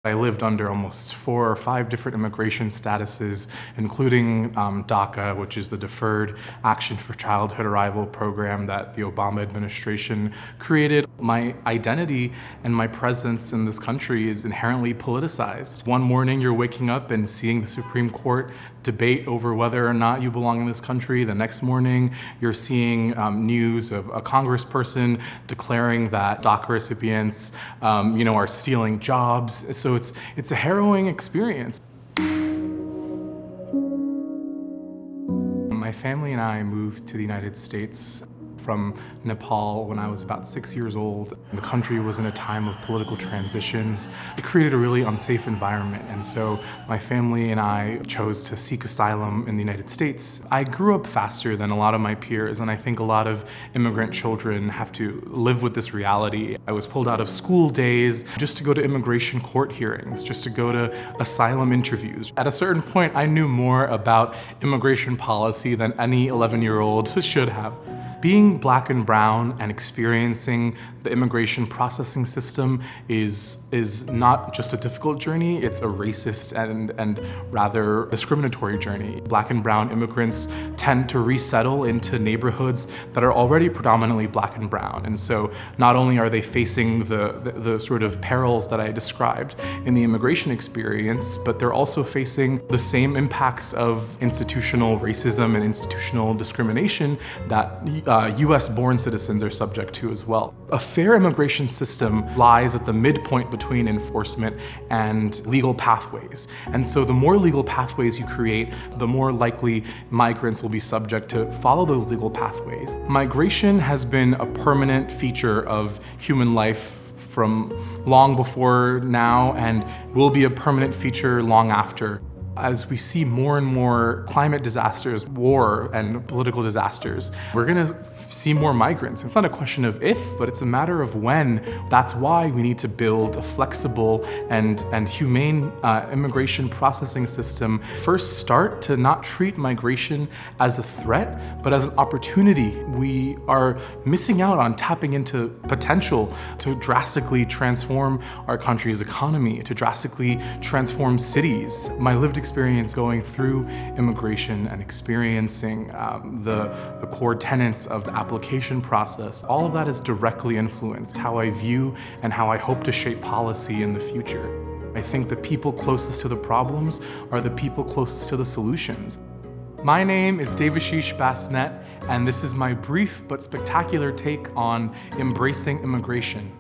I lived under almost 4 or 5 different immigration statuses, including DACA, which is the Deferred Action for Childhood Arrival program that the Obama administration created. My identity and my presence in this country is inherently politicized. One morning you're waking up and seeing the Supreme Court debate over whether or not you belong in this country. The next morning you're seeing news of a congressperson declaring that DACA recipients are stealing jobs. So it's a harrowing experience. My family and I moved to the United States from Nepal when I was about 6 years old. The country was in a time of political transitions. It created a really unsafe environment, and so my family and I chose to seek asylum in the United States. I grew up faster than a lot of my peers, and I think a lot of immigrant children have to live with this reality. I was pulled out of school days just to go to immigration court hearings, just to go to asylum interviews. At a certain point, I knew more about immigration policy than any 11-year-old should have. Being Black and brown and experiencing the immigration processing system is not just a difficult journey, it's a racist and rather discriminatory journey. Black and brown immigrants tend to resettle into neighborhoods that are already predominantly Black and brown. And so not only are they facing the sort of perils that I described in the immigration experience, but they're also facing the same impacts of institutional racism and institutional discrimination that US-born citizens are subject to as well. A fair immigration system lies at the midpoint between enforcement and legal pathways. And so the more legal pathways you create, the more likely migrants will be subject to follow those legal pathways. Migration has been a permanent feature of human life from long before now and will be a permanent feature long after. As we see more and more climate disasters, war and political disasters, we're gonna see more migrants. It's not a question of if, but it's a matter of when. That's why we need to build a flexible and humane immigration processing system. First, start to not treat migration as a threat, but as an opportunity. We are missing out on tapping into potential to drastically transform our country's economy, to drastically transform cities. My lived experience going through immigration and experiencing the core tenets of the application process, all of that has directly influenced how I view and how I hope to shape policy in the future. I think the people closest to the problems are the people closest to the solutions. My name is Devashish Basnet, and this is my brief but spectacular take on embracing immigration.